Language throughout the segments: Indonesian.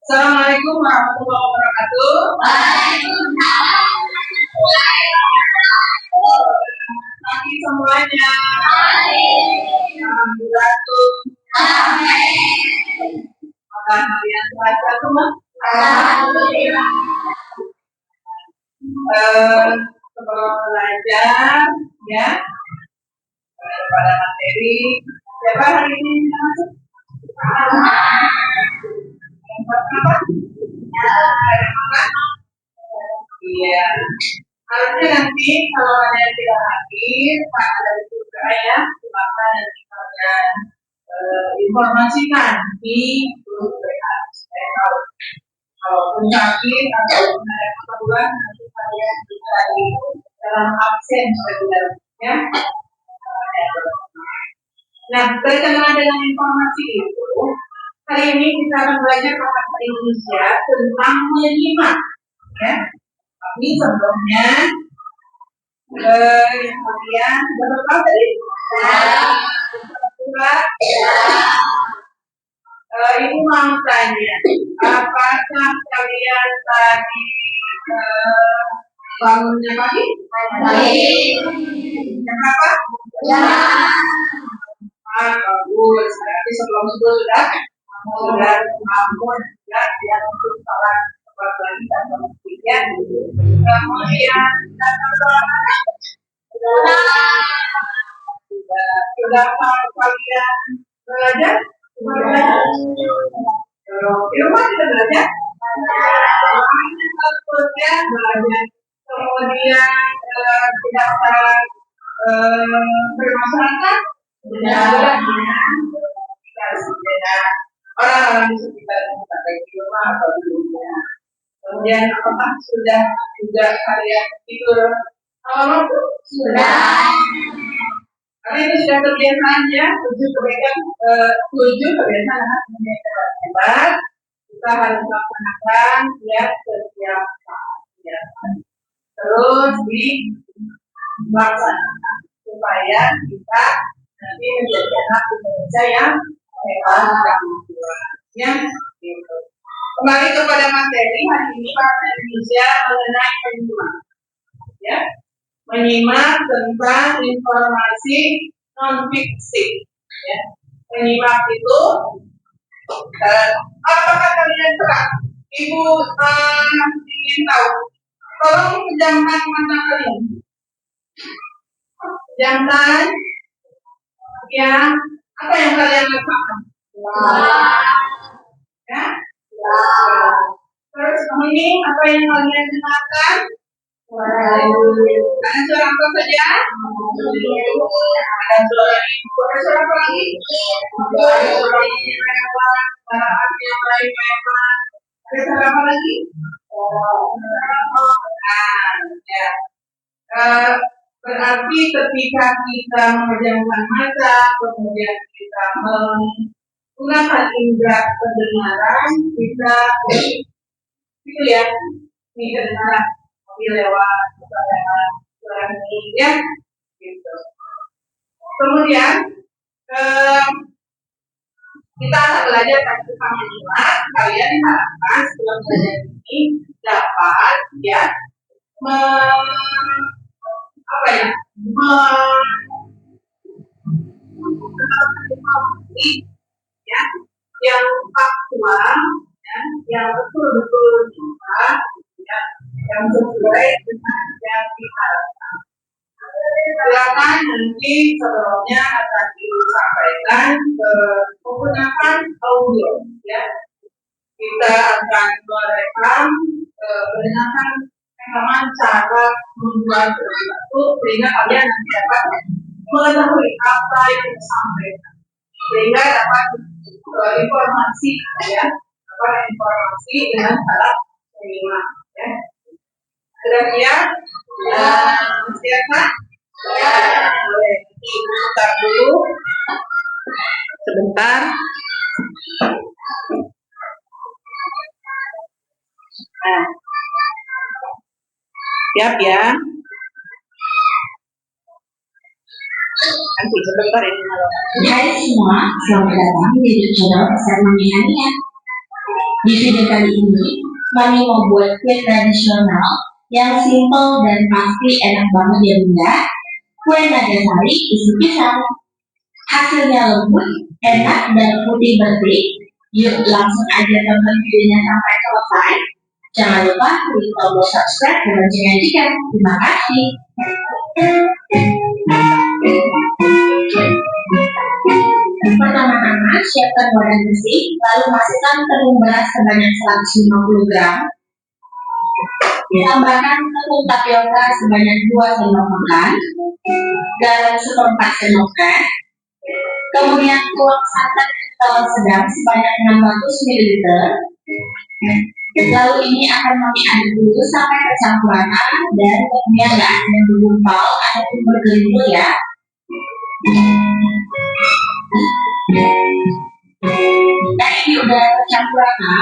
Assalamualaikum warahmatullahi wabarakatuh. Waalaikumsalam. Pagi semuanya. Alhamdulillah. Apakah kalian sehat semua? Alhamdulillah. Sebelum belajar, ya, pada materi, siapa hari ini masuk? Apa? Iya. Harusnya nanti kalau ada yang tidak hadir, Pak dari juga ya, maka nanti kalian informasikan di grup WA. Saya tahu. Kalau pun sakit atau ada keperluan, nanti kalian bisa di dalam absen sebenarnya. Ya. Nah, berkenaan dengan informasi itu, hari ini kita akan belajar bahasa Indonesia tentang menyimak, ya. Tapi sebelumnya, yang kalian sudah berapa tadi? Surat. Ibu mau tanya, apakah kalian tadi bangunnya pagi? Jam berapa? Bagus. Berarti sebelum subuh sudah bangun, ya, biar untuk sholat lagi dan kemudian sudah kalian belajar? Di rumah kita belajar? Belajar. Kemudian tidak bermasyarakat? Orang-orang di sekitar kita baik di rumah atau di rumah. Kemudian apakah sudah juga kalian tidur malam itu? Sudah. Karena ini sudah kebiasaan ya, 7 kebiasaan hebat. Kita harus laksanakan ya setiap saat. Ya. Terus dilaksanakan supaya kita nanti menjadi anak Indonesia yang hebat dan kuat. Ya, gitu. Kembali kepada materi hari ini bahasa Indonesia mengenai menyimak. Ya, menyimak tentang informasi non-fiksi. Ya, menyimak itu apakah kalian suka? Ibu ingin tahu. Tolong pejamkan mata kalian. Pejamkan. Ya, apa yang kalian lakukan? Ya? Terus ini apa yang kalian dengarkan? Ada suara apa saja? Ada suara ibu. Ada suara apa lagi? Suara yang lain. Ada suara apa lagi? Ya. Berarti ketika kita memejamkan mata, kemudian kita menggunakan indera pendengaran, kita itu ya, mendengar lewat suara ini ya, gitu. Kemudian kita akan belajar tentang menyimak. Kalian diharapkan setelah belajar ini dapat ya ya, yang faktual, ya, yang betul-betul juga, ya, yang sesuai dengan yang diharapkan. Silakan nanti sebelumnya akan disampaikan menggunakan audio, ya. Kita akan merekam berdasarkan rekaman cara membuat sesuatu sehingga kalian nanti dapat mengetahui apa yang disampaikan, sehingga dapat informasi, ya, dapat informasi dengan cara menyimak, ya. Sudah siap? Siap kan? Boleh diputar dulu sebentar. Nah, siap ya? Nanti sebentar ini. Hai semua, selamat datang di channel Pesan Mami Hania. Di video kali ini, Mami mau buat kue tradisional yang simple dan pasti enak banget ya Bunda. Kue Nagasari isi pisang. Hasilnya lembut, enak, dan putih bersih. Yuk langsung aja tonton videonya sampai selesai. Jangan lupa klik tombol subscribe dan loncengnya juga. Terima kasih. Pertama-tama siapkan wadah bersih, lalu masukkan tepung beras sebanyak 150 gram. Tambahkan tepung tapioka sebanyak 2 sendok makan, garam seperempat sendok teh, kemudian tuang santan tawar sedang sebanyak 600 ml. Lalu ini akan Mami aduk dulu sampai tercampur rata dan kemudian nggak ada yang bergumpal ataupun bergelimur ya. Nah ini udah tercampur rata.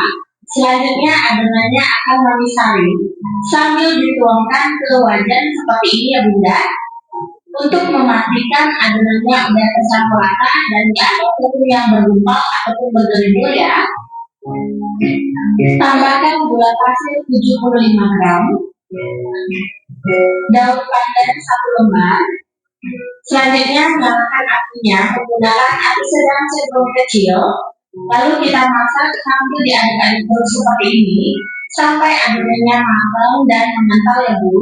Selanjutnya adonannya akan Mami saring sambil dituangkan ke wajan seperti ini ya Bunda. Untuk memastikan adonannya udah tercampur rata dan nggak ada tepung yang bergumpal ataupun bergelimur ya. Tambahkan gula pasir 75 gram, daun pandan 1 lembar. Selanjutnya nyalakan apinya menggunakan api sedang cenderung kecil. Lalu kita masak sambil diaduk-aduk terus seperti ini sampai adonannya matang dan mengental ya Bu.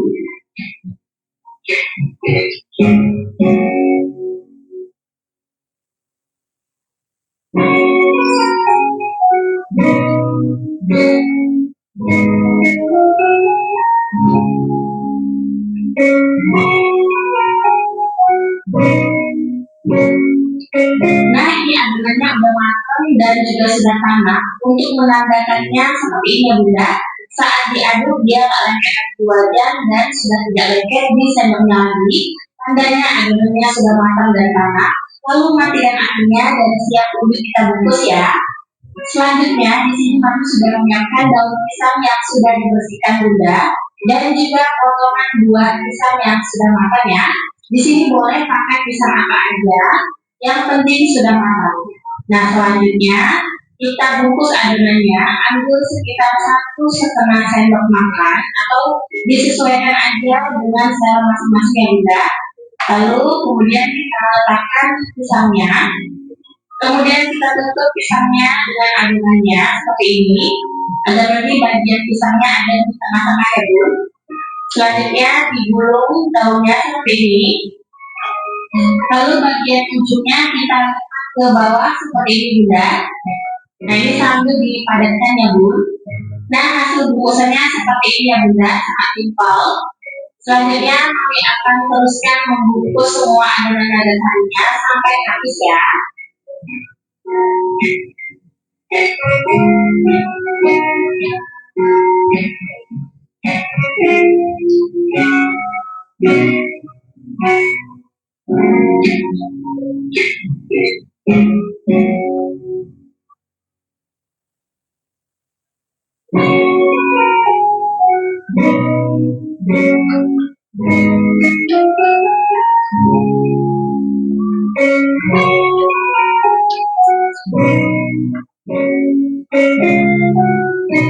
Nah ini adonannya udah matang dan juga sudah panas. Untuk menandakannya seperti ini ya Bunda. Saat diaduk dia tak lengket di wajan dan sudah tidak lengket di sendoknya lagi. Tandanya adonannya sudah matang dan panas. Lalu matikan apinya dan siap untuk kita bungkus ya. Selanjutnya di sini Mami sudah menyiapkan daun pisang yang sudah dibersihkan Bunda dan juga potongan buah pisang yang sudah matang ya. Di sini boleh pakai pisang apa aja, yang penting sudah matang. Nah selanjutnya kita bungkus adonannya, ambil sekitar 1,5 sendok makan atau disesuaikan aja dengan selera masing-masing ya Bunda. Lalu kemudian kita letakkan pisangnya. Kemudian kita tutup pisangnya dengan adonannya seperti ini. Agar nanti bagian pisangnya ada di tengah-tengah ya Bu. Selanjutnya digulung daunnya seperti ini. Lalu bagian ujungnya kita letakkan ke bawah seperti ini Bunda. Nah ini sambil dipadatkan ya Bu. Nah hasil bungkusannya seperti ini ya Bunda, sangat simpel. Selanjutnya kami akan teruskan membungkus semua adonan Nagasarinya sampai habis ya.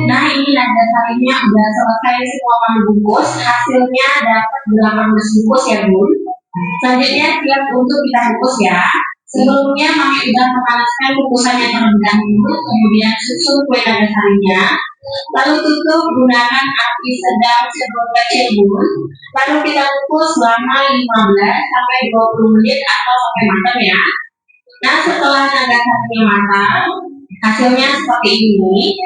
Nah ini Nagasarinya udah selesai semua Mami bungkus. Hasilnya dapat 18 bungkus ya Bu. Selanjutnya siap untuk kita bungkus ya. Sebelumnya Mami udah memanaskan bungkusannya terlebih dahulu, kemudian susun kue Nagasarinya. Lalu tutup gunakan api sedang cenderung kecil Bu. Lalu kita bungkus selama 15 sampai 20 menit atau sampai matang ya. Nah setelah Nagasarinya matang, hasilnya seperti ini.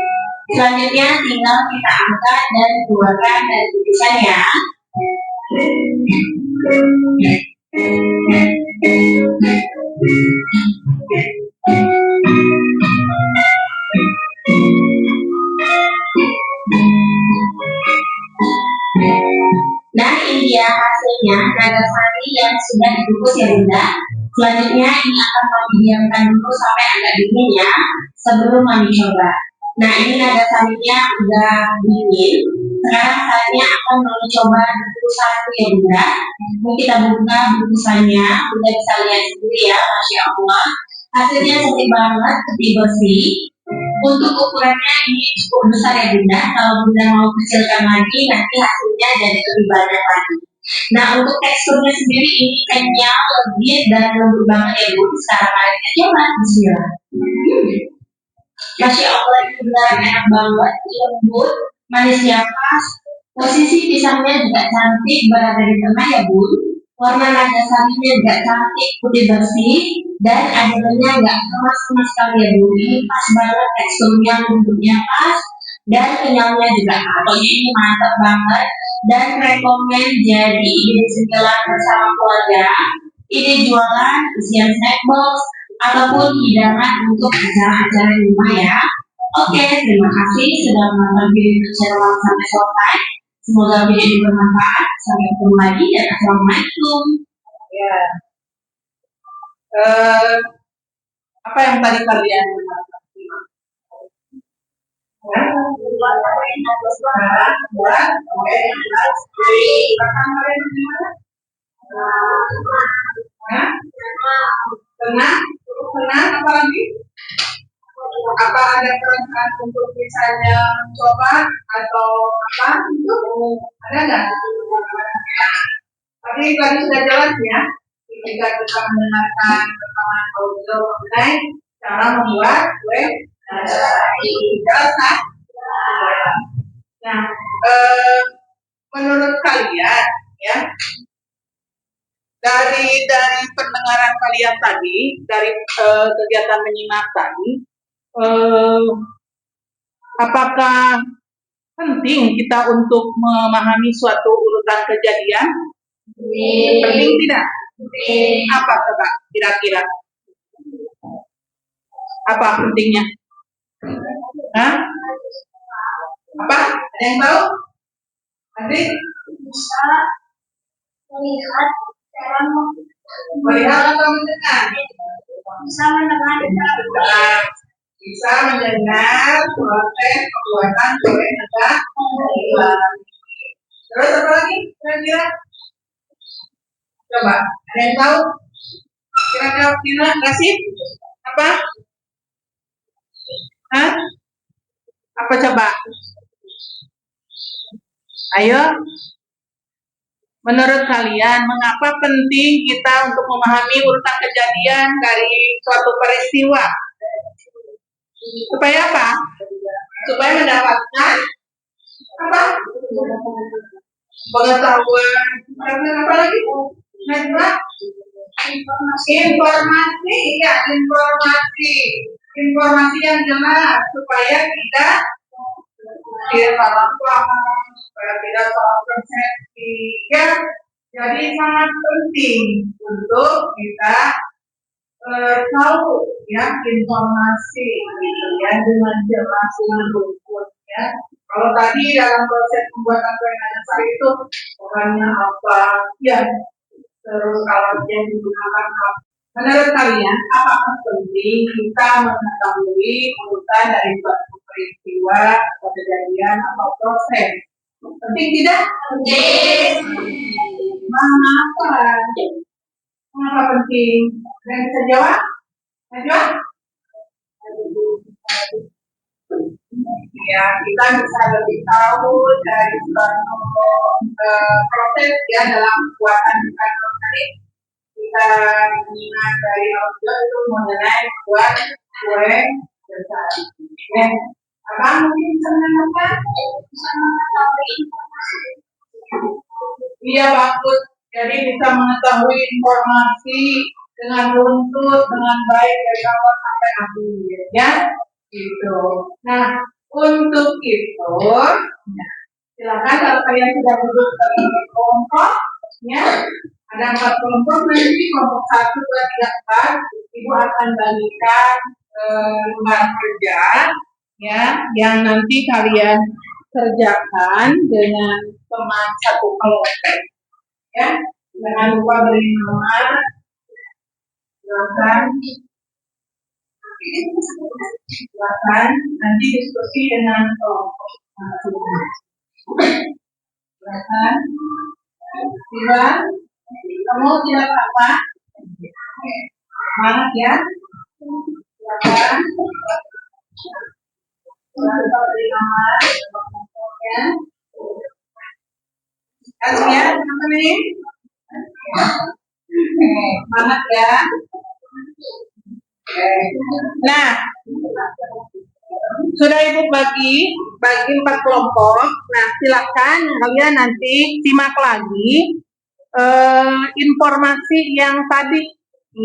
Selanjutnya tinggal kita angkat dan keluarkan dari bungkusan ya. Nah ini dia hasilnya Nagasari yang sudah dibungkus ya Bunda. Selanjutnya ini akan Mami diamkan dulu sampai agak dingin ya sebelum Mami coba. Nah ini Nagasarinya udah dingin. Sekarang saatnya akan Mami coba bungkus satu ya Bunda. Ini kita buka bungkusannya, Bunda bisa lihat sendiri ya, Masya Allah. Hasilnya cantik banget, putih bersih. Untuk ukurannya ini cukup besar ya Bunda. Kalau Bunda mau kecilkan lagi, nanti hasilnya jadi lebih banyak lagi. Nah, untuk teksturnya sendiri ini kenyal, legit, dan lembut banget ya Bu. Sekarang kalian coba, bismillah. Masya Allah, ini benar enak banget, lembut, manisnya pas. Posisi pisangnya juga cantik, berada di tengah ya Bu. Warna naga sarinya juga cantik, putih bersih, dan adonannya nggak keras sama sekali ya Bu. Ini pas banget teksturnya, lembutnya pas, dan kenyalnya juga. Pokoknya ini mantap banget, dan rekomen jadi ide cemilan bersama keluarga. Ini jualan isian snack box ataupun hidangan untuk acara-acara di rumah ya. Oke, terima kasih sudah menonton video channel sampai selesai. Semoga video ini bermanfaat. Sampai ketemu lagi dan assalamualaikum. Ya. Apa yang tadi kalian Tengah, apa lagi? Apa ada perasaan untuk misalnya coba atau apa itu ada nggak? Tapi tadi sudah jelas ya, ketika kita mendengarkan rekaman audio mengenai cara membuat kue jelas kan? Nah, menurut kalian ya, dari pendengaran kalian tadi, dari kegiatan menyimak tadi, apakah penting kita untuk memahami suatu urutan kejadian? Penting tidak? Apa coba kira-kira? Apa pentingnya? Hah? Apa? Ada yang tahu? Nanti Bisa melihat cara melihat atau mendengar? bisa mendengar Bisa mendengar proses pembuatan kue naga. Terus apa lagi kira-kira? Coba, ada yang tahu? Kira-kira kasih apa? Hah? Apa coba? Ayo. Menurut kalian, mengapa penting kita untuk memahami urutan kejadian dari suatu peristiwa? Supaya apa? Supaya mendapatkan apa? Pengetahuan. Karena apa lagi? Informasi, ya informasi yang jelas supaya tidak salah paham, supaya tidak salah persepsi. Ya, jadi sangat penting untuk kita tahu ya informasi gitu ya dengan jelas dengan rumput ya. Kalau tadi dalam proses pembuatan kue nastar itu bahannya apa ya, terus alat yang digunakan apa. Menurut kalian apakah penting kita mengetahui urutan dari suatu peristiwa atau kejadian atau proses? Penting tidak? Penting. Mengapa? Mengapa penting? Dan bisa jawab? Najwa? Ya, kita bisa lebih tahu dari suatu proses ya dalam pembuatan tadi. Kita mengingat dari audio itu mengenai membuat kue besar. Ya, apa mungkin bisa menambahkan? Bisa mengetahui informasi. Iya bagus. Jadi bisa mengetahui informasi dengan runtut, dengan baik dari awal sampai akhir, ya, gitu. Nah, untuk itu, ya, silakan kalau kalian sudah duduk di kelompok, ya, ada 4 kelompok nanti kelompok 1, 2, 3, 4, ibu akan bagikan lembar kerja, ya, yang nanti kalian kerjakan dengan teman satu kelompok, ya. Jangan lupa beri nama. Silakan nanti diskusi dengan kelompok silakan. Silakan. Kamu tidak apa-apa. Semangat ya. Silakan. beri nama kelompoknya. Kasih ya teman-teman ini. Semangat ya. Nah, sudah Ibu bagi 4 kelompok. Nah, silakan kalian nanti simak lagi informasi yang tadi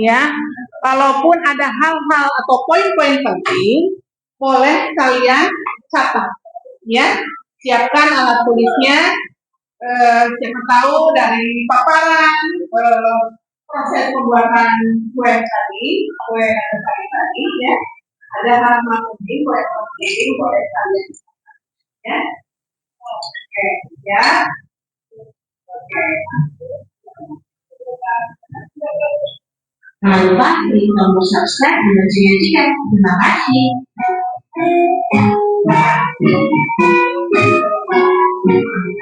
ya. Kalaupun ada hal-hal atau poin-poin penting, boleh kalian catat ya. Siapkan alat tulisnya. Siapa tahu dari paparan proses pembuatan kue tadi ya, ada hal-hal penting, boleh kalian ya. Oke ya. Oke. Jangan lupa klik tombol subscribe dan loncengnya juga. Terima kasih.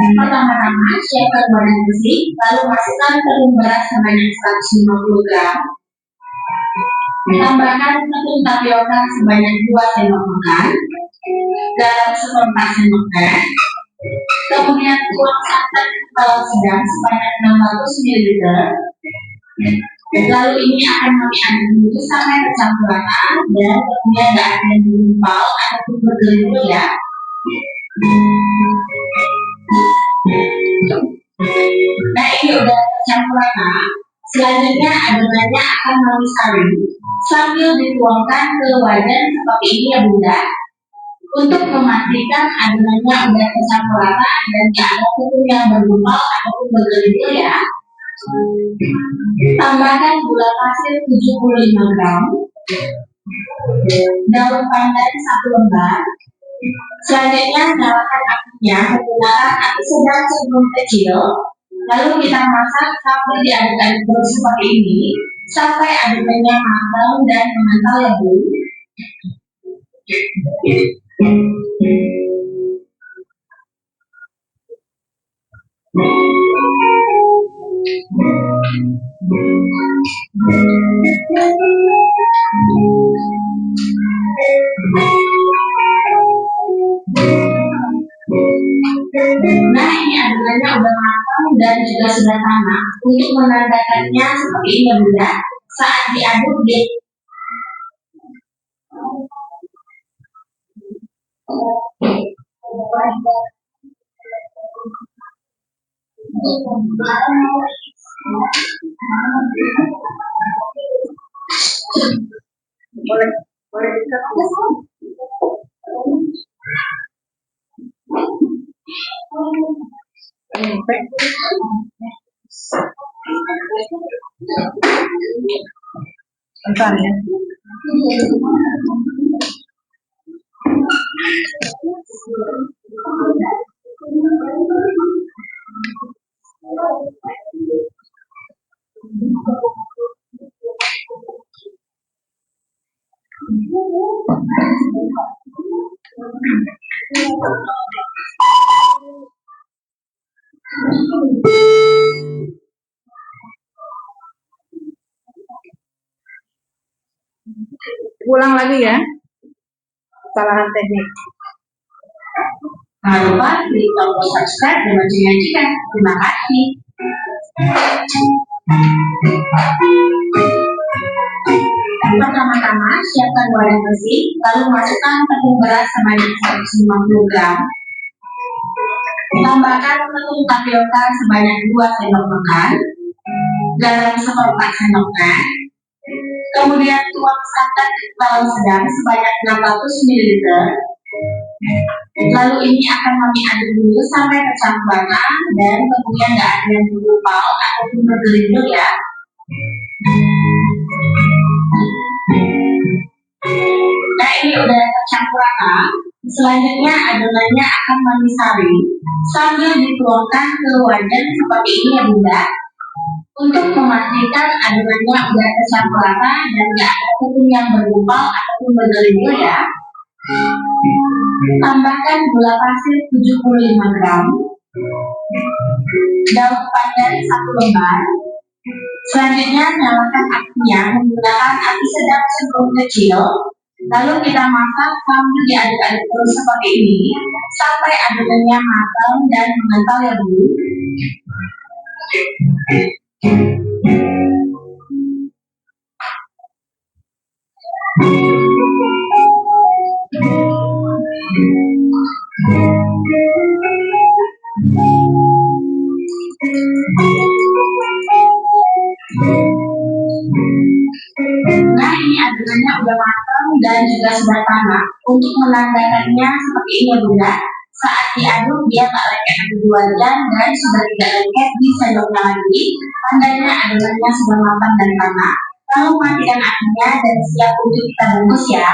Pertama-tama, siapkan wadah bersih, lalu masukkan tepung beras sebanyak 150 gram. Tambahkan tepung tapioka sebanyak 2 sendok makan, garam seperempat sendok teh, kemudian tuang santan dalam sedang sebanyak 600 ml. Lalu ini akan kami aduk dulu sampai tercampur rata dan kemudian tidak akan menggumpal ataupun bergelimur ya. Nah, ini udah tercampur rata. Selanjutnya adonannya akan kami saring sambil dituangkan ke wajan seperti ini ya Bunda. Untuk memastikan adonannya udah tercampur rata dan tidak ada tepung yang bergumpal ataupun bergelimur ya. Tambahkan gula pasir 75 gram, daun pandan 1 lembar. Selanjutnya nyalakan apinya menggunakan api sedang sebelum kecil. Lalu kita masak sampai diaduk-aduk terus seperti ini sampai adonannya matang dan mengental ya Bu. Nah, ini adonannya udah matang dan juga sudah tanak. Untuk menandakannya seperti ini ya Bunda. Saat diaduk boleh Bentar ya. Ulang lagi ya. Kesalahan teknik. Jangan lupa klik tombol subscribe dan loncengnya juga. Terima kasih. Pertama-tama siapkan wadah bersih, lalu masukkan tepung beras sebanyak 150 gram. Tambahkan tepung tapioka sebanyak 2 sendok makan, garam seperempat sendok teh, kemudian tuang santan dalam sedang sebanyak 600 ml. Lalu ini akan kami aduk dulu sampai tercampur rata dan kemudian tidak ada yang bergumpal ataupun bergelimur ya. Nah, ini udah tercampur rata. Selanjutnya adonannya akan kami saring sambil dituangkan ke wajan seperti ini ya Bunda. Untuk memastikan adonannya udah tercampur rata dan tidak ada tepung yang bergumpal ataupun bergelimur ya. Tambahkan gula pasir 75 gram, daun pandan 1 lembar. Selanjutnya nyalakan apinya menggunakan api sedang sebelum kecil. Lalu kita masak sambil diaduk-aduk terus seperti ini sampai adonannya matang dan mengental ya Bu. Nah, ini adonannya udah matang dan juga sudah panas. Untuk menandakannya seperti ini ya Bunda. Saat diaduk dia tak lengket di dua jam dan sudah tidak lengket di sendoknya lagi. Tandanya adonannya sudah matang dan panas. Lalu matikan apinya dan siap untuk kita bungkus ya.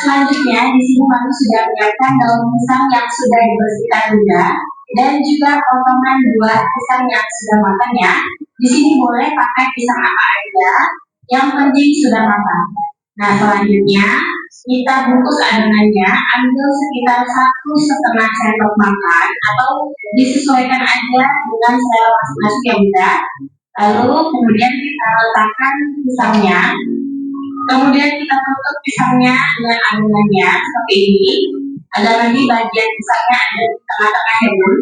Selanjutnya di sini Mami sudah menyiapkan daun pisang yang sudah dibersihkan Bunda dan juga potongan buah pisang yang sudah matang ya. Di sini boleh pakai pisang apa aja, yang penting sudah matang. Nah selanjutnya kita bungkus adonannya, ambil sekitar 1,5 sendok makan atau disesuaikan aja dengan selera masing-masing ya Bunda. Lalu kemudian kita letakkan pisangnya. Kemudian kita tutup pisangnya dengan adonannya seperti ini. Ada lagi bagian pisangnya ada di tengah-tengah ya Bun.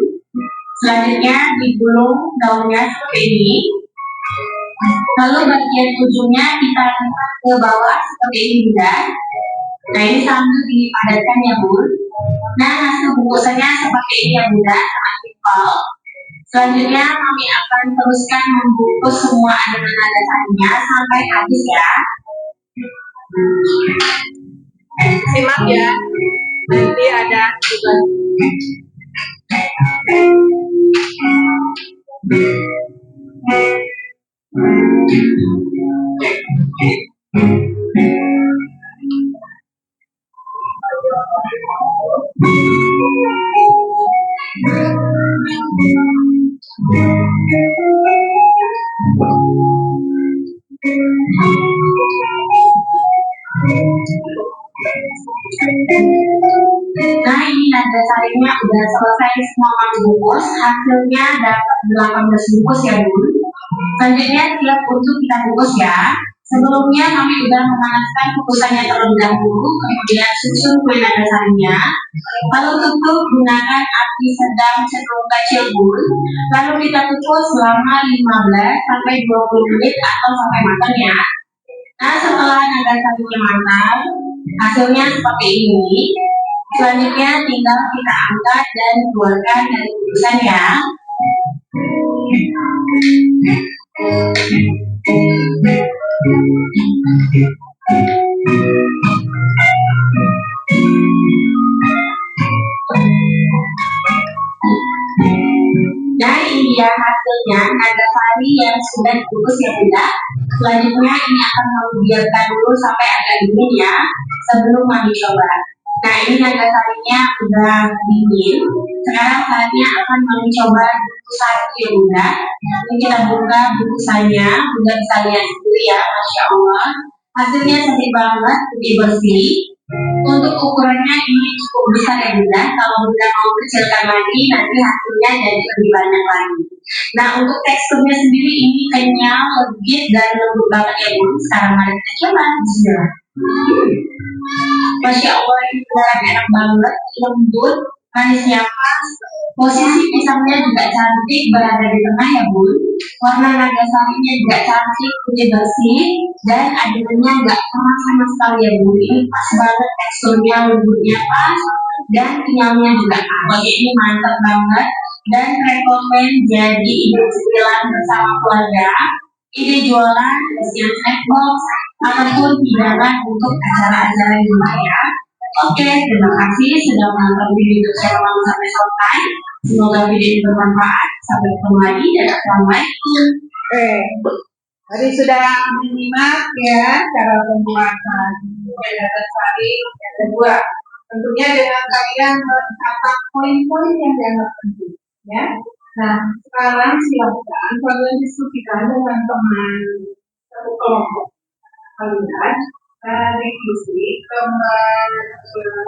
Selanjutnya digulung daunnya seperti ini. Lalu bagian ujungnya kita angkat ke bawah seperti ini Bunda. Nah ini sambil dipadatkan ya Bun. Nah hasil bungkusannya seperti ini ya Bunda, sangat simpel. Selanjutnya kami akan teruskan membungkus semua adonan dasarnya sampai habis ya. Simak ya, nanti ada tugas. Nah ini nada sarinya udah selesai semua kami bungkus, hasilnya dapat 18 bungkus ya Bun. Selanjutnya siap untuk kita bungkus ya. Sebelumnya kami sudah memanaskan kukusannya terlebih dahulu, kemudian susun kue nada sarinya. Lalu tutup gunakan api sedang cenderung kecil Bun. Lalu kita tutup selama 15 sampai 20 menit atau sampai matang ya. Nah setelah nada sarinya matang, hasilnya seperti ini. Selanjutnya tinggal kita angkat dan keluarkan dari bungkusan ya. Nah ini dia hasilnya nada sari yang sudah dibungkus ya Bunda. Selanjutnya ini akan kami biarkan dulu sampai agak dingin ya sebelum kami coba. Nah ini nada sarinya udah dingin. Sekarang saatnya akan kami coba bungkusan ya Bunda. Ini kita buka bungkusannya, Bunda bisa lihat dulu ya, Masya Allah. Hasilnya cantik banget, putih bersih. Untuk ukurannya ini cukup besar ya Bunda. Kalau Bunda mau kecilkan lagi, nanti hasilnya jadi lebih banyak lagi. Nah untuk teksturnya sendiri ini kenyal, legit dan lembut banget ya Bun. Sekarang mari kita coba. Bismillah. Masya Allah ini beneran enak banget, lembut, manisnya pas. Posisi pisangnya juga cantik, berada di tengah ya Bun. Warna naga sarinya juga cantik, putih bersih, dan adonannya nggak kemas sama sekali ya Bun. Ini pas banget teksturnya, lembutnya pas, dan kenyalnya juga pas. Oke, ini mantap banget dan rekomen jadi ide cemilan bersama keluarga, ide jualan, isian snack box, ataupun hidangan untuk acara-acara di rumah ya. Oke, terima kasih sudah menonton video saya sampai selesai. Semoga video ini bermanfaat. Sampai ketemu lagi dan assalamualaikum. Tadi sudah menyimak ya cara pembuatan kue nada sari yang kedua. Tentunya dengan kalian mencatat poin-poin yang dianggap penting ya. Nah, sekarang silakan kalian diskusikan dengan teman satu kelompok kalian, diskusi teman tulisan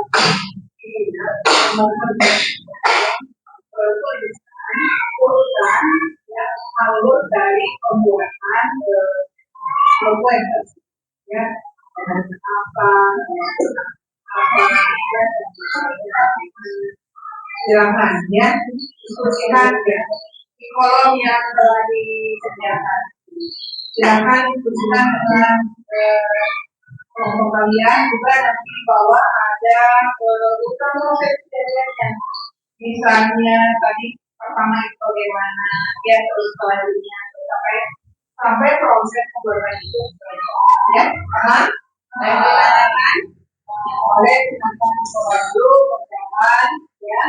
urutan ya alur dari pembuatan kue ya dengan apa Silakan ya, diskusikan ya di kolom yang telah disediakan. Silakan diskusikan dengan kelompok kalian juga nanti bahwa ada urutan prosesnya. Misalnya tadi pertama itu bagaimana, ya terus selanjutnya sampai proses pembuatan itu ya, paham? Boleh silakan membantu kerjakan ya,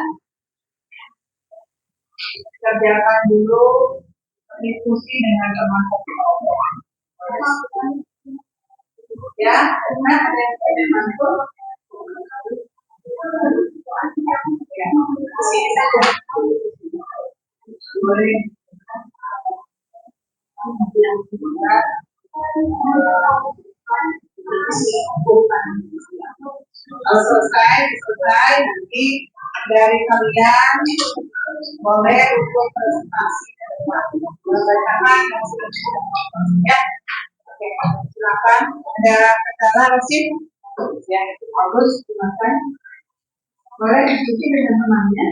kerjakan dulu diskusi dengan teman-teman ya, karena ada yang bantu ya, sini saja boleh. Kalau selesai nanti dari kalian boleh untuk presentasi bagaimana ya. Oke, silakan. Ada kendala Rosin? Ya, bagus. Silakan. Boleh diskusi dengan temannya.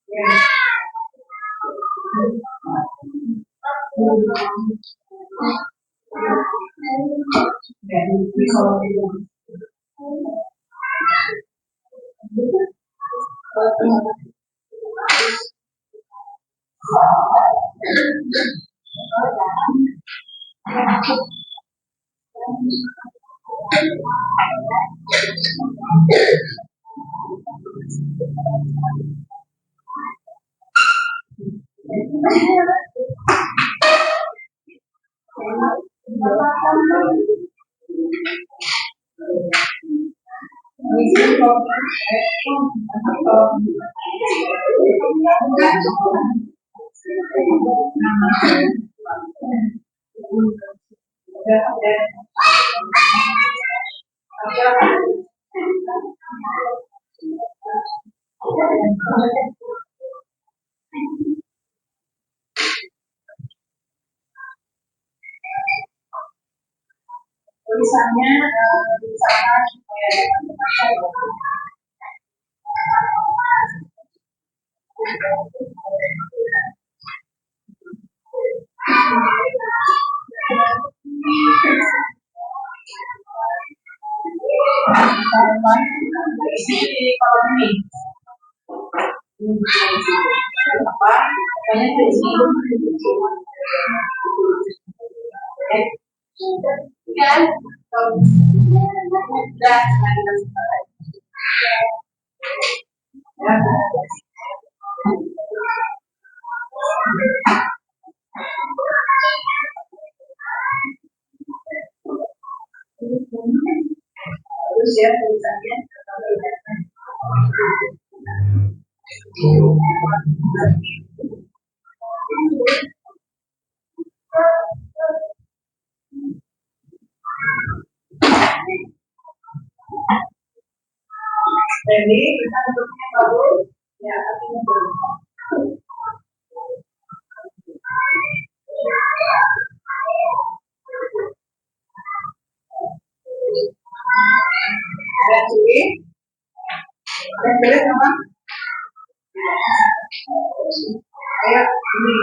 Ya. Tulisannya di sana di kolom ini apa banyak di sini kan terus ya tulisannya jadi kita bentuknya bagus ya, artinya bagus. Dan sini dan pilih apa? Kayak ini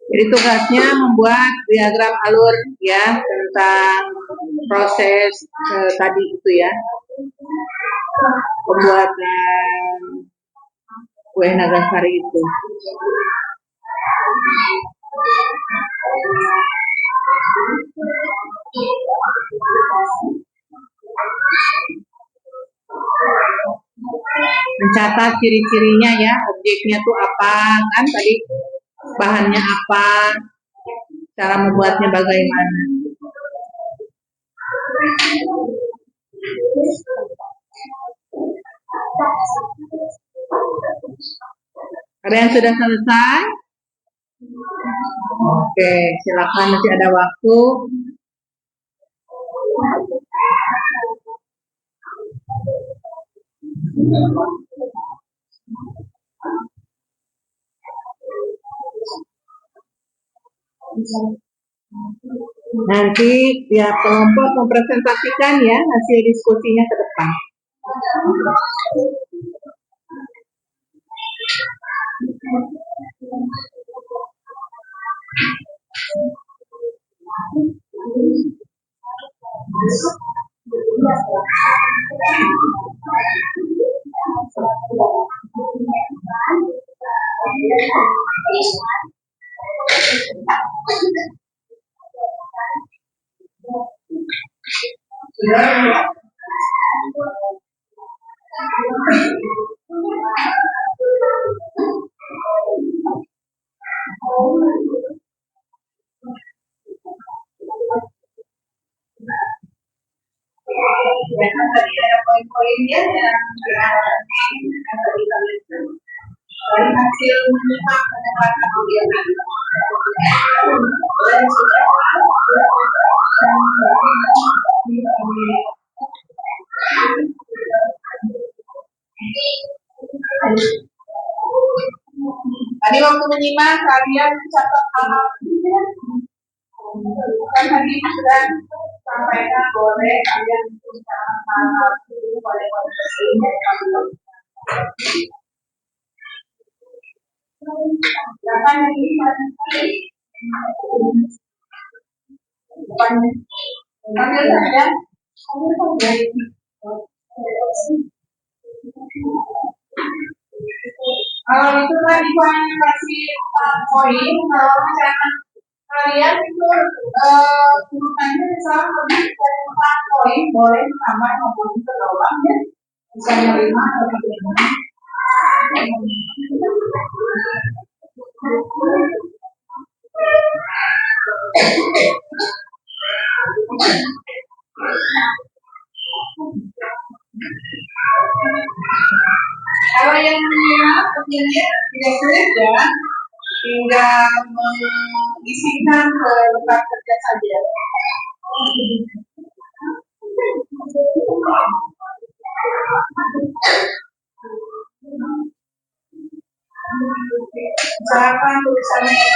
Jadi tugasnya membuat diagram alur ya tentang proses tadi itu ya, pembuatan kue Nagasari itu. Mencatat ciri-cirinya ya, objeknya tuh apa kan tadi, bahannya apa, cara membuatnya bagaimana. Ada yang sudah selesai? Oke, silakan, masih ada waktu. Nanti tiap kelompok mempresentasikan ya hasil diskusinya ke depan. Memang tadi ada poin-poinnya yang tadi kalian dari hasil menyimak mendengarkan audio tadi waktu menyimak kalian catat hal-hal kan tadi sudah sampaikan boleh kalian mencatat hal-hal itu boleh silakan ini ambil saja kalau itu tadi kasih poin, kalau misalkan kalian itu urutannya misalnya lebih dari 4 poin, boleh tambah maupun ke bawah ya, misalnya 5 atau 5. Kalau yang menyimak tentunya tidak sulit ya, tinggal mengisikan ke tempat kerja saja. Misalkan tulisannya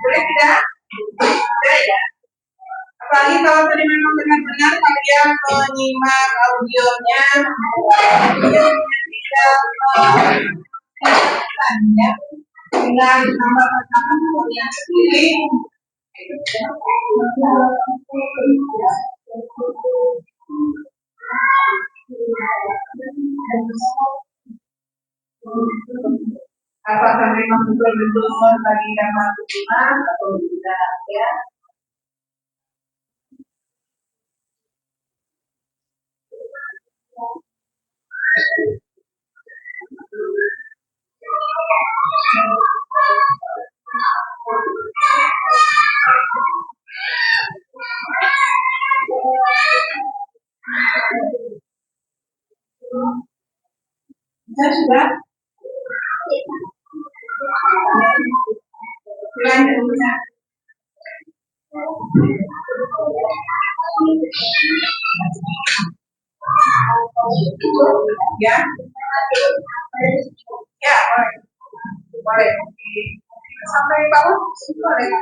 boleh tidak? Boleh ya. Apalagi kalau tadi memang benar-benar kalian menyimak audionya, tidak ya, tinggal tambah-tambah kalian sendiri. Apakah memang betul-betul bagi yang maksimal atau tidak ya? Bisa sudah? Silakan bisa. Ya, ya boleh, boleh. Sampai bawah boleh,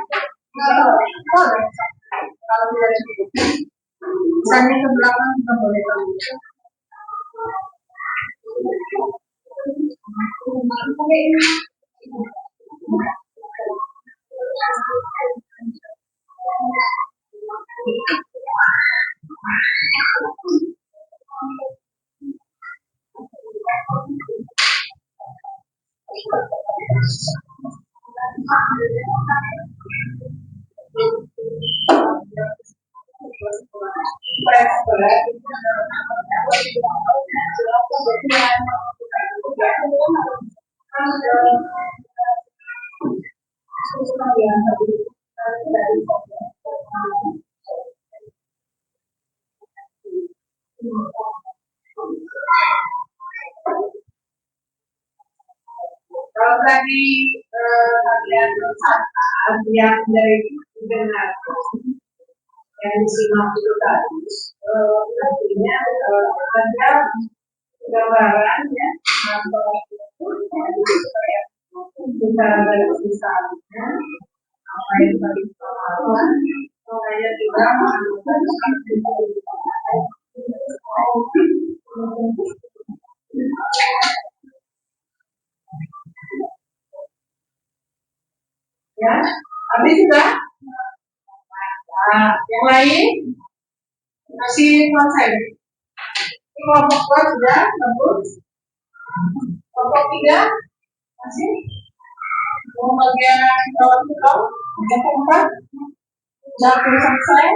boleh. Kalau tidak cukup, misalnya ke belakang kita boleh tahu. Kalau tadi bagian atas yang dari dengar yang disimak itu tadi, artinya ada gambaran ya atau secara garis besarnya apa yang tadi pengalaman, saya juga mengajukan ya, habis sudah. Nah, yang lain masih selesai. Kelompok 2 sudah bagus. Kelompok 3 masih. Mau bagian bawah itu kau, yang keempat sudah selesai.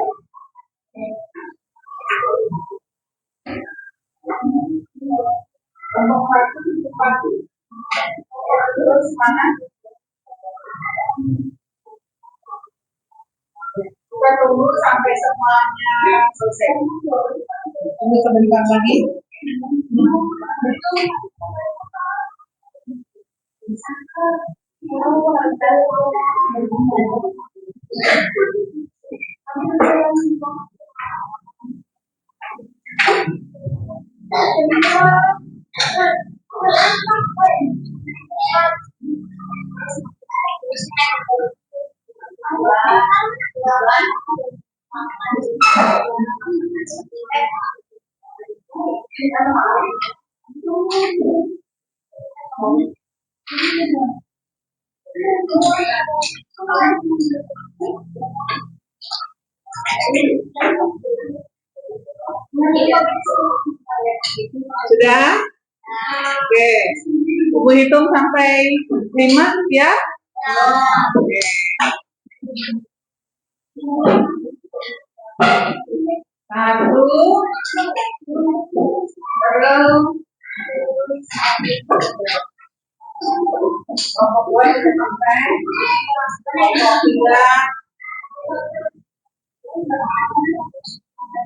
Kelompok 1 terus mana? Kita tunggu sampai semuanya selesai. Tunggu sebentar lagi. Sudah? Oke. Ibu hitung sampai 5 ya? Oke. Satu, kelompok 2 sampai kelompok 3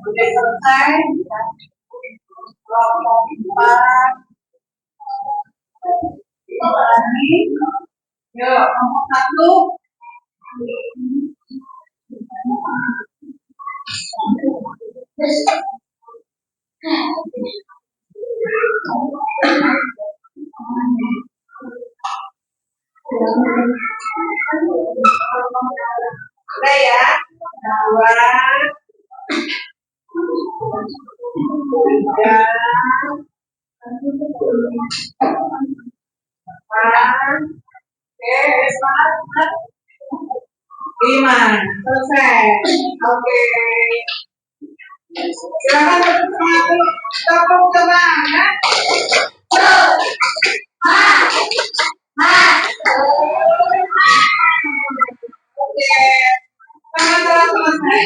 sudah selesai. Kelompok 4 lagi. Yuk, kelompok 1. Udah ya, 2, 3, 4, oke, 5, selesai. Oke. Silakan tepuk tangan ya. Oke. Karena telah selesai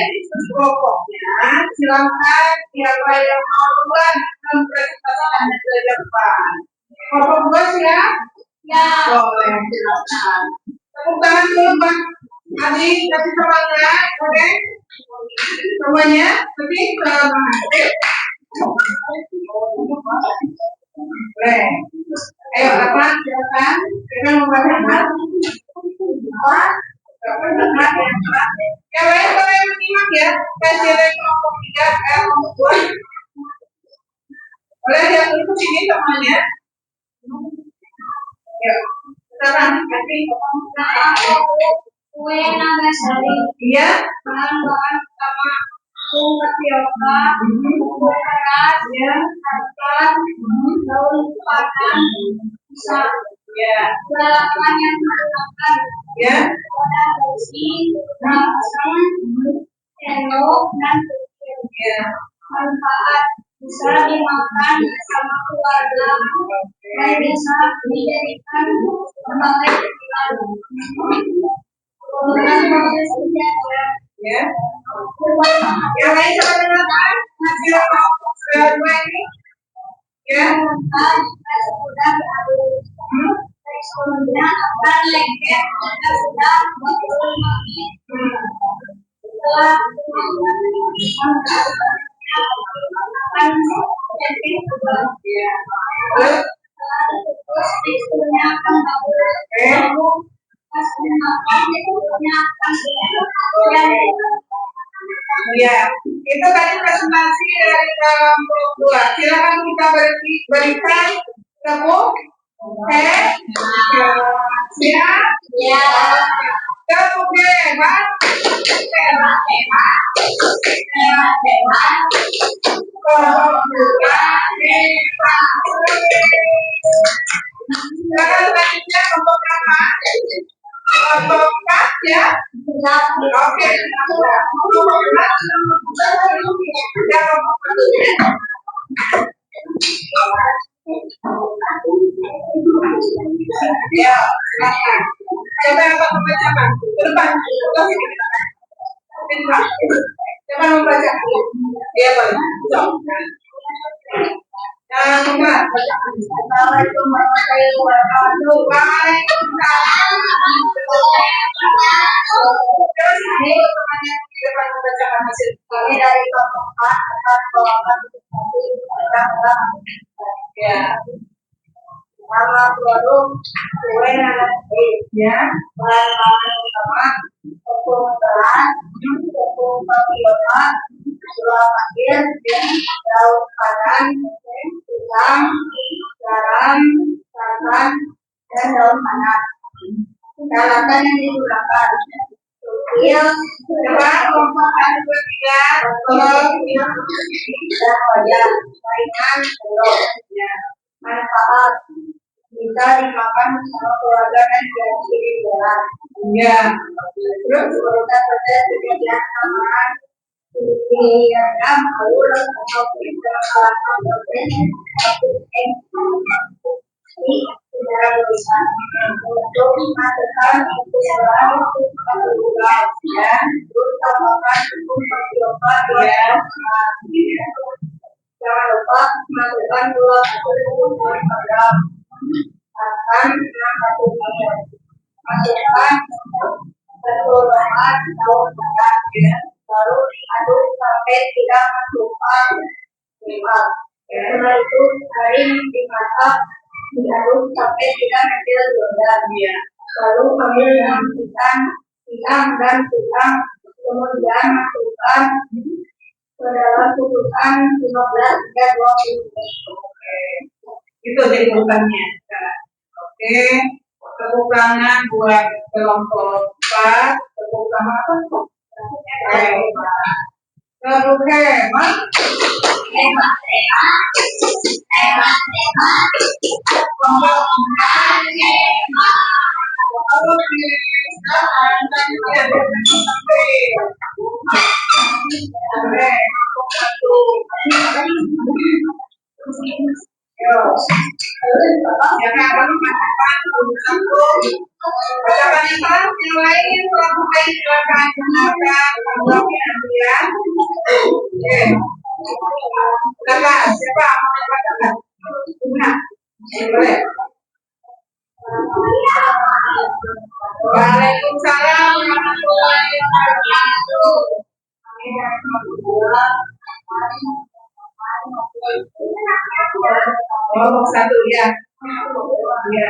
kelompoknya, silakan siapa yang mau duluan mempresentasikan ke depan. Kelompok 2 siap? Ya. Boleh, silakan. Tepuk tangan dulu Bang Adi, kasih semangat, oke? Semuanya, tapi semangat. Boleh. Ayo, apa? Silakan. Kita membaca apa? Yang lain boleh menyimak ya. Kasih dari kelompok 3 kelompok 2. Boleh yang ikut sini semuanya. Ya. Sekarang nanti Kue naga sari. Iya. Bahan-bahan tapioka, gula keras, santan, daun pandan, bisa. Ya. Gerakan yang menggunakan warna bersih, langsung, sendok, dan kecil. Manfaat bisa dimakan bersama keluarga dan bisa dijadikan sebagai cemilan. Ya. Yang lain coba dengarkan hasil dua ini. Ya. Jika sudah diaduk, teksturnya akan lengket jika sudah 45 menit. Setelah teksturnya akan bagus. Ya, itu tadi presentasi dari kelompok 2. Silakan kita berikan tepuk. Siap? Ya. Tepuk hebat. Hebat. Sekarang selanjutnya kelompok berapa? Kelompok 4 ya? Oke. Ya, silakan. Coba yang membacakan. Depan. Coba membaca. Ya, boleh. Assalamualaikum warahmatullahi wabarakatuh. Waalaikumsalam. Terus ini pertanyaan di depan membacakan hasil kami dari kelompok 4 tentang bawakan ya. Nama produk kue nanti ya. Bahan-bahan utama tepung beras, tepung tapioka, gula pasir, daun pandan, garam, santan, dan daun panas. Peralatan yang digunakan: kecil, coba kelompok 1, 2, 3, dan wajan, mainan, ya. Manfaat: bisa dimakan bersama keluarga dan jadi jalan. Ya. Terus kualitas pada pekerjaan tambahan diagram alur atau peralatan secara tulisan untuk mengatakan kesalahan dan utamakan hukum tapioka ya. Jangan lupa masukkan 2 gram santan 6 gram. Masukkan keseluruhan daun pandan ya. Lalu diaduk sampai tidak menyerupai lembab. Setelah itu garing dimasak, diaduk sampai tidak menempel godam ya. Lalu ambil daun pisang dan pisang, kemudian masukkan ke dalam kukusan 15 hingga 20 menit. Oke. Itu jadi urutannya. Oke. Tepuk tangan buat kelompok 4. Tepuk tangan apa? Tepuk hemat. Hemat. Kelompok 4 hemat. Yang lain kelompok silakan dengarkan kelompoknya ya. Silakan siapa mau membacakan? Nah, boleh. Waalaikumsalam warahmatullahi wabarakatuh. Kelompok 1 ya. Ya.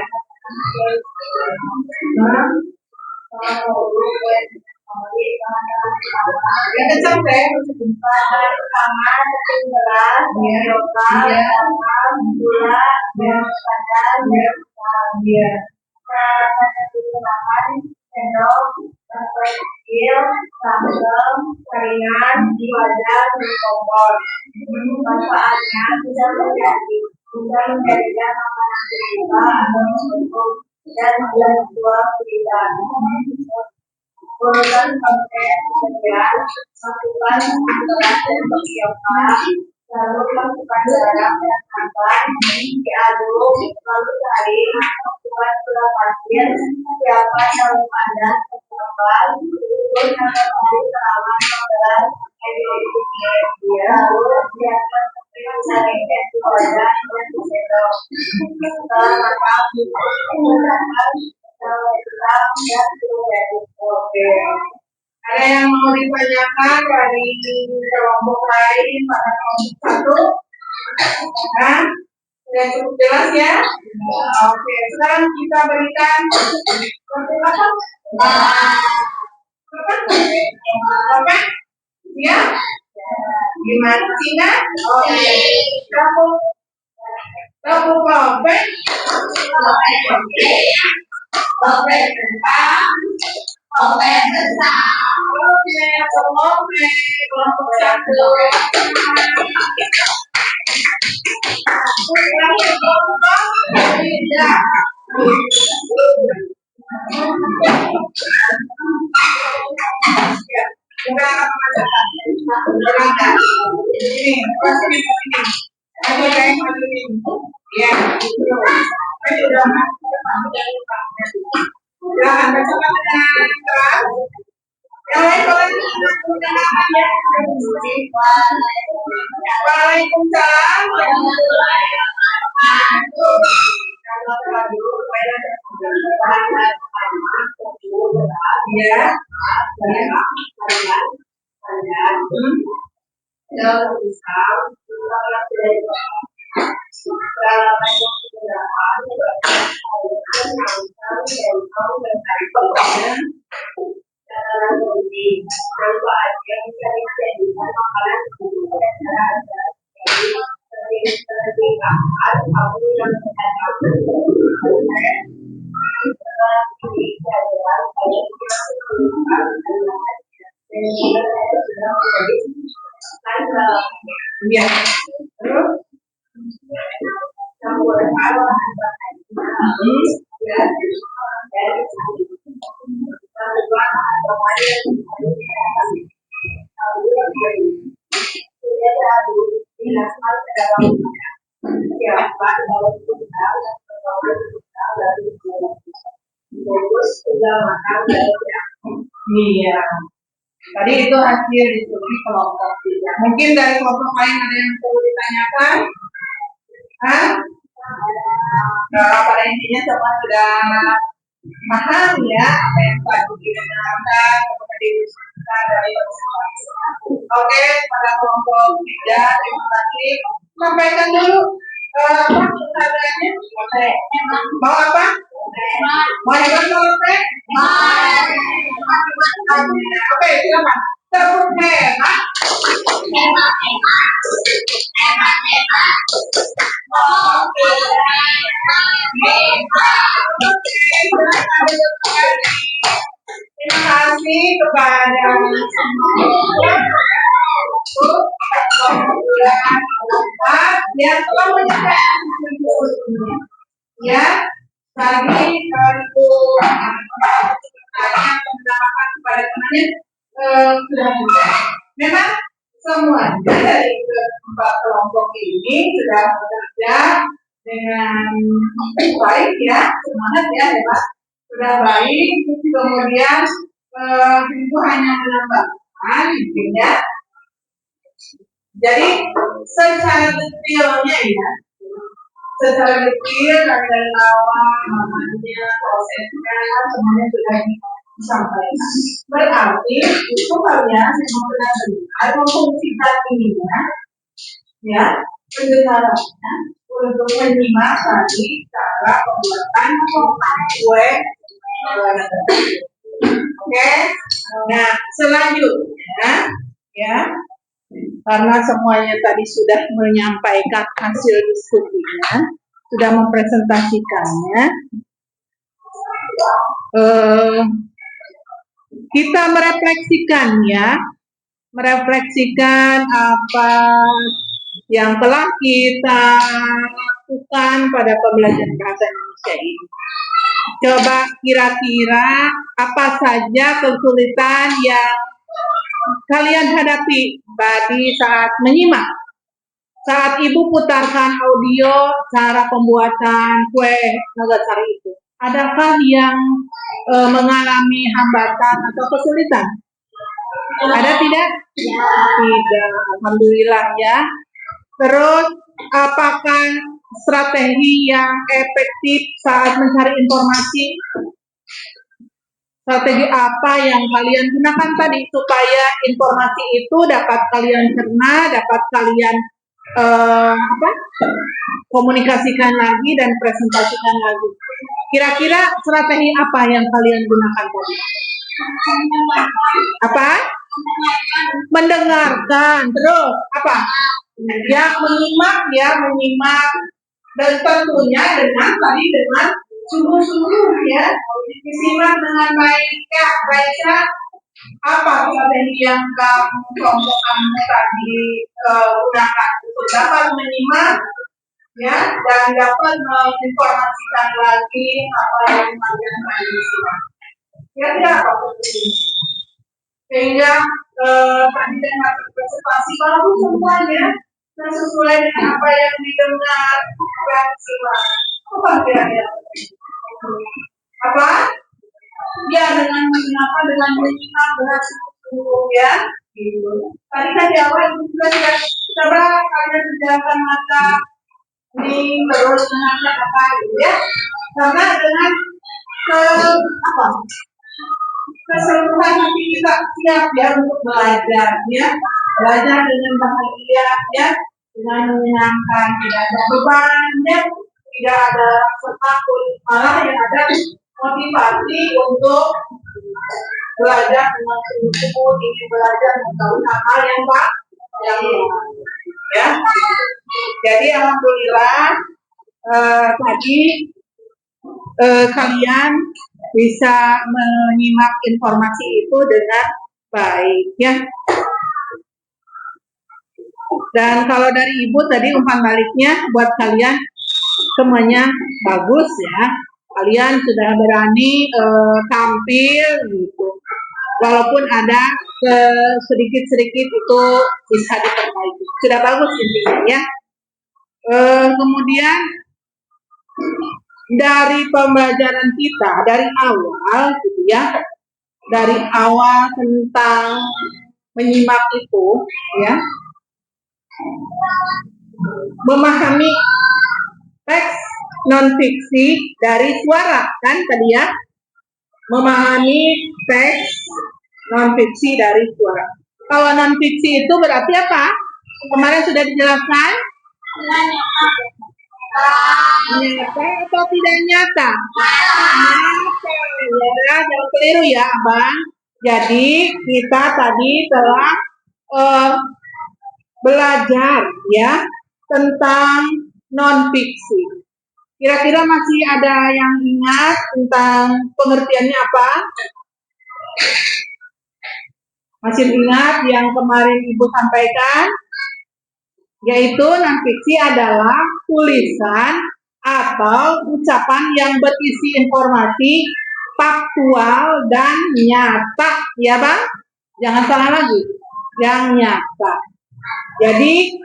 Yang kencang deh. Pertama tepung beras, gula, santan, ya. Digunakan sendok, langgeng, ringan, wajar, dan kompor. Manfaatnya bisa menjadikan makanan kita atau untuk dan dua pilihan. Urutan pakai sekian, lakukan berat dan persiapan, lalu lakukan saraf dan makan, diaduk, lalu tarik, lakukan gula pasir, siapkan daun pandan, sambal, terus tarik terawan berat, lalu siapkan saringkan di wadah dan disendok. Setelah makan, oke. Ada yang mau ditanyakan dari kelompok lain pada kelompok satu? Nah, sudah cukup jelas ya? Oke, sekarang kita berikan kelompok apa? Oke? Ya? Gimana Cina? Oke. Kamu kelompok? Kelompok kelompok satu. Ya, iya. Tadi itu hasil diskusi kelompok. Mungkin dari kelompok lain ada yang perlu ditanyakan? Hah? Pada intinya semua sudah paham ya apa yang Pak Duki dengarkan, kemudian didiskusikan dari Oke, pada kelompok 3, terima kasih. Sampaikan dulu pertanyaannya. Mau apa? Mau hebat mau teh? Oke, silakan. Sebut hebat. Terima kasih kepada yang telah menyertai ya bagi untuk pertanyaan pendapat kepada temannya sudah memang semua dari keempat kelompok ini sudah bekerja dengan baik ya, semangat ya hebat, sudah baik, kemudian itu hanya menambahkan intinya. Jadi secara detailnya ya, secara detail dari awal namanya prosesnya semuanya sudah disampaikan. Berarti itu kalian semua benar-benar memfungsikan ininya ya penjelasannya untuk menyimak tadi cara pembuatan kue. Oke, nah selanjutnya ya. Karena semuanya tadi sudah menyampaikan hasil diskusinya, sudah mempresentasikannya. kita merefleksikan ya, merefleksikan apa yang telah kita lakukan pada pembelajaran bahasa Indonesia ini. Coba kira-kira apa saja kesulitan yang kalian hadapi tadi saat menyimak. Saat Ibu putarkan audio cara pembuatan kue Nagasari itu, adakah yang mengalami hambatan atau kesulitan? Ada tidak? Tidak. Alhamdulillah ya. Terus, apakah strategi yang efektif saat mencari informasi? Strategi apa yang kalian gunakan tadi supaya informasi itu dapat kalian cerna, dapat kalian komunikasikan lagi dan presentasikan lagi. Kira-kira strategi apa yang kalian gunakan tadi? Apa? Mendengarkan. Terus apa? Ya, menyimak dan tentunya dengan sungguh-sungguh ya, disimak dengan baik ya, baca apa strategi yang kelompok kamu tadi gunakan untuk dapat menyimak ya dan dapat menginformasikan lagi apa yang kalian simak. Kira-kira apa ini? Sehingga tadi dengan presentasi baru semuanya sesuai dengan apa yang didengar dan simak. Apa kira-kira? Apa? Ya, dengan menyimak dengan sungguh ya. Gitu. Tadi kan di awal juga sudah coba kalian kerjakan mata ini terus dengan apa gitu ya. Karena dengan keseluruhan nanti kita siap ya untuk belajar ya. Belajar dengan bahagia ya, dengan menyenangkan, tidak ada beban ya, tidak ada takut, malah yang ada motivasi untuk belajar dengan sungguh-sungguh, ingin belajar mengetahui hal yang ya. Jadi alhamdulillah tadi kalian bisa menyimak informasi itu dengan baik ya. Dan kalau dari Ibu tadi umpan baliknya buat kalian semuanya bagus ya. Kalian sudah berani tampil gitu. Walaupun ada sedikit-sedikit itu bisa diperbaiki. Sudah bagus intinya ya. Kemudian dari pembelajaran kita dari awal gitu ya. Dari awal tentang menyimak itu ya. Memahami teks non-fiksi dari suara kan tadi ya, memahami teks non-fiksi dari suara. Kalau non-fiksi itu berarti apa? Kemarin sudah dijelaskan? Nyata atau tidak nyata? Nyata ya, jangan keliru ya Abang. Jadi kita tadi telah belajar ya tentang non-fiksi. Kira-kira masih ada yang ingat tentang pengertiannya apa? Masih ingat yang kemarin Ibu sampaikan? Yaitu non-fiksi adalah tulisan atau ucapan yang berisi informasi faktual dan nyata, ya Bang? Jangan salah lagi, yang nyata. Jadi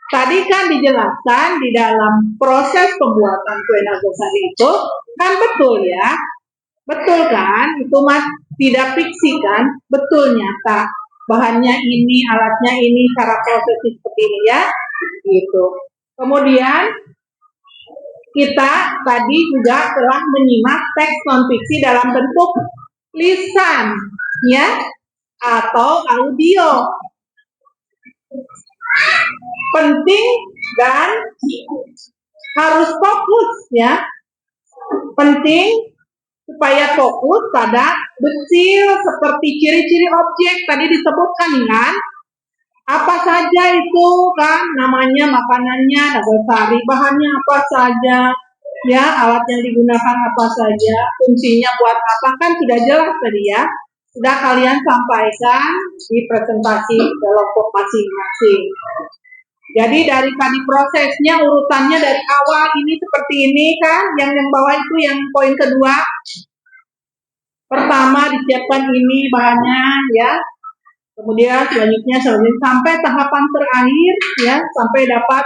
tadi kan dijelaskan di dalam proses pembuatan kue Nagosari itu kan betul ya, betul kan? Itu mas tidak fiksi kan? Betul nyata. Bahannya ini, alatnya ini, cara prosesnya seperti ini ya, gitu. Kemudian kita tadi juga telah menyimak teks non-fiksi dalam bentuk lisan ya atau audio. Penting dan harus fokus ya. Penting supaya fokus pada detail seperti ciri-ciri objek tadi disebutkan kan. Apa saja itu kan namanya, makanannya, Nagosari, bahannya apa saja, ya alat yang digunakan apa saja, fungsinya buat apa kan sudah jelas tadi ya. sudah kalian sampaikan di presentasi kelompok masing-masing. Jadi dari tadi prosesnya urutannya dari awal ini seperti ini kan, yang bawah itu yang poin kedua. Pertama disiapkan ini bahannya ya, kemudian selanjutnya sampai tahapan terakhir ya, sampai dapat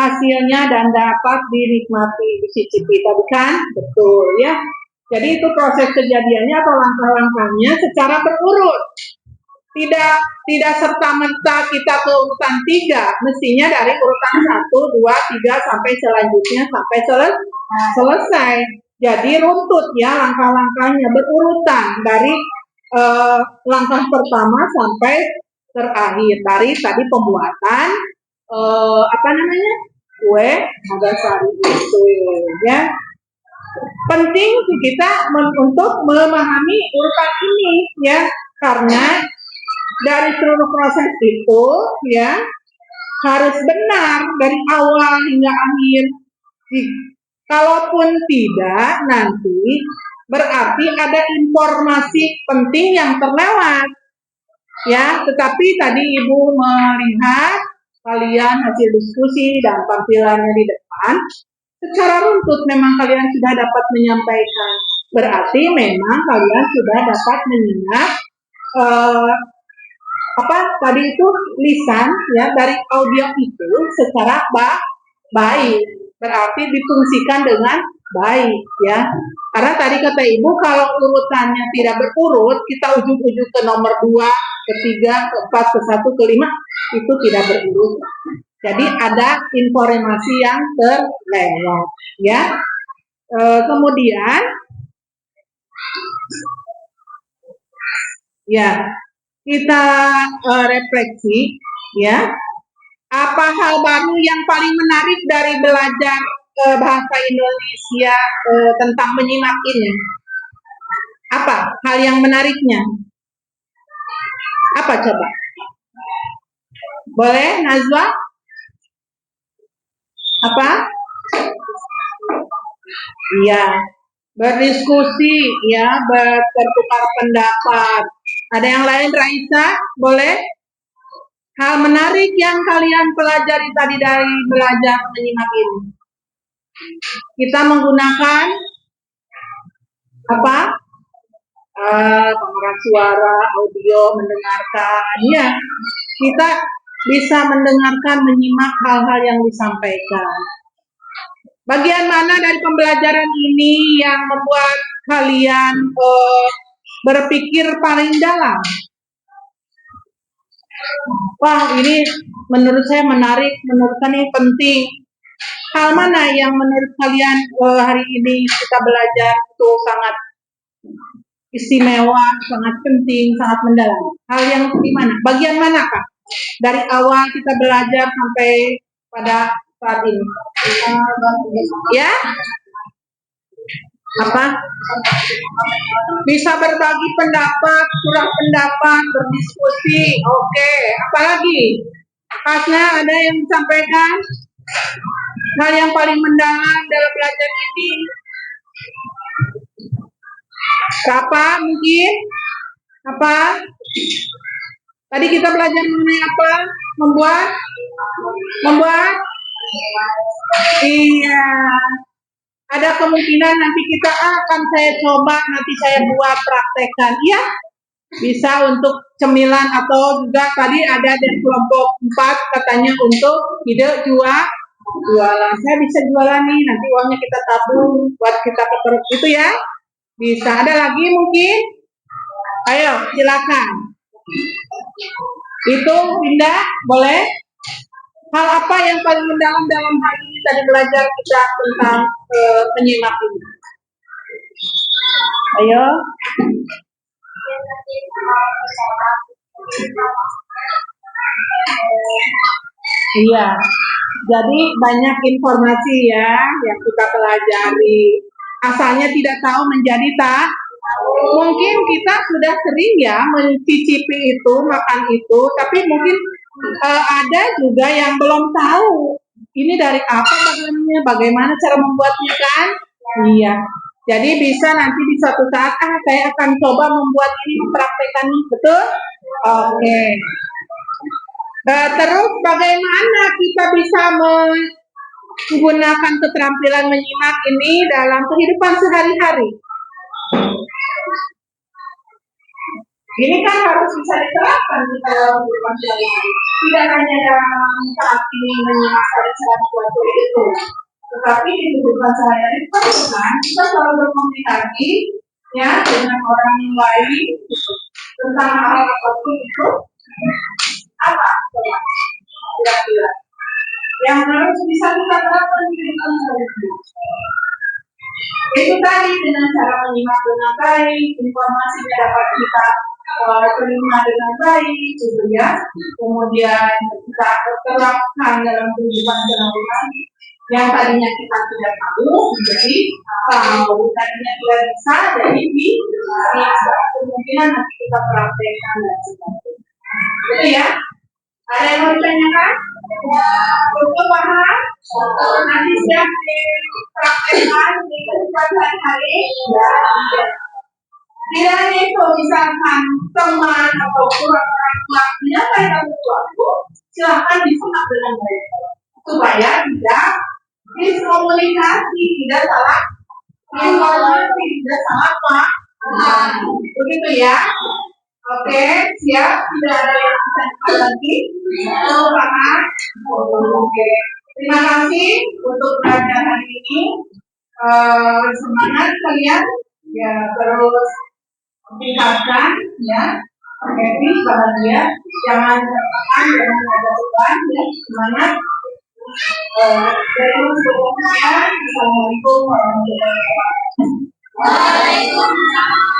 hasilnya dan dapat dinikmati, dicicipi tadi kan, betul ya. Jadi itu proses kejadiannya atau langkah-langkahnya secara berurut. Tidak serta-merta kita ke urutan 3, mestinya dari urutan 1, 2, 3 sampai selanjutnya sampai selesai. Jadi runtut ya langkah-langkahnya berurutan dari langkah pertama sampai terakhir, dari tadi pembuatan kue Nagasari itu ya. Penting kita untuk memahami urutan ini ya, karena dari seluruh proses itu ya harus benar dari awal hingga akhir. Kalaupun tidak, nanti berarti ada informasi penting yang terlewat ya. Tetapi tadi Ibu melihat kalian hasil diskusi dan tampilannya di depan, secara runtut memang kalian sudah dapat menyampaikan. Berarti memang kalian sudah dapat menyimak tadi itu lisan ya, dari audio itu secara baik, berarti difungsikan dengan baik ya. Karena tadi kata Ibu kalau urutannya tidak berurut, kita ujuk-ujuk ke nomor 2, ke 3, ke 4, ke 1, ke 5, itu tidak berurut. Jadi ada informasi yang terlewat ya. Kemudian ya kita refleksi ya, apa hal baru yang paling menarik dari belajar bahasa Indonesia tentang menyimak ini? Apa hal yang menariknya? Apa coba? Boleh Nazwa? Apa? Iya, berdiskusi ya, bertukar pendapat. Ada yang lain, Raisa? Boleh? Hal menarik yang kalian pelajari tadi dari belajar menyimak ini. Kita menggunakan apa? Pengeras suara, audio, mendengarkan. Ya, kita bisa mendengarkan, menyimak hal-hal yang disampaikan. Bagian mana dari pembelajaran ini yang membuat kalian berpikir paling dalam? Wah, ini menurut saya menarik, menurut saya penting. Hal mana yang menurut kalian hari ini kita belajar itu sangat istimewa, sangat penting, sangat mendalam? Hal yang di mana? Bagian manakah? Dari awal kita belajar sampai pada saat ini. Ya? Apa? Bisa berbagi pendapat, surah pendapat, berdiskusi. Oke. Apalagi? Hasna, ada yang disampaikan? Hal yang paling mendalam dalam belajar ini? Apa mungkin? Apa? Tadi kita belajar mengenai apa? Membuat? Iya. Ada kemungkinan nanti kita akan saya coba, nanti saya buat praktekkan. Iya? Bisa untuk cemilan atau juga tadi ada dari kelompok 4 katanya untuk ide jualan. Saya bisa jualan nih, nanti uangnya kita tabung buat kita ke perut itu ya. Bisa. Ada lagi mungkin? Ayo, silakan. Itu Indah, boleh? Hal apa yang paling mendalam dalam hal ini tadi belajar kita tentang menyimak ini? Ayo. Iya. Jadi banyak informasi ya yang kita pelajari. Asalnya tidak tahu menjadi tak. Mungkin kita sudah sering ya mencicipi itu, makan itu, tapi mungkin ada juga yang belum tahu ini dari apa bahannya, bagaimana cara membuatnya kan? Iya. Jadi bisa nanti di suatu saat, saya akan coba membuat ini, mempraktekkan ini, betul? Oke. Terus bagaimana kita bisa menggunakan keterampilan menyimak ini dalam kehidupan sehari-hari? Ini kan harus bisa diterapkan di dalam kehidupan sehari-hari. Tidak hanya dalam saat ini menyimak sesuatu itu, tetapi di kehidupan sehari-hari kita selalu berkomunikasi ya dengan orang lain tentang hal apapun itu. Apa? Kira-kira yang harus bisa kita terapkan di kehidupan sehari-hari. Itu tadi, dengan cara menyimak dengan baik, informasinya dapat kita terima dengan baik, gitu ya. Kemudian kita terapkan dalam kehidupan sehari-hari. Yang tadinya kita tidak tahu, jadi tahu. Tadinya tidak bisa, jadi bisa. Kemungkinan nanti kita praktekkan dan sebagainya. Gitu ya. Ada yang mau ditanyakan? Untuk paham? Nanti siap dipraktekkan di kehidupan sehari-hari. Tidak hanya itu, misalkan teman atau orang tua menyampaikan sesuatu, silahkan disimak dengan baik supaya tidak miskomunikasi, tidak salah informasi, tidak salah paham. Begitu ya. Oke, siap. Tidak ada yang bisa lagi. Paham? Oke. Terima kasih untuk pelajaran hari ini. Semangat kalian. Ya, terus tingkatkan ya. Happy, bahagia. Jangan tertekan, jangan ada beban. Ya, semangat. Terus berikutnya. Assalamualaikum warahmatullahi wabarakatuh. Waalaikumsalam.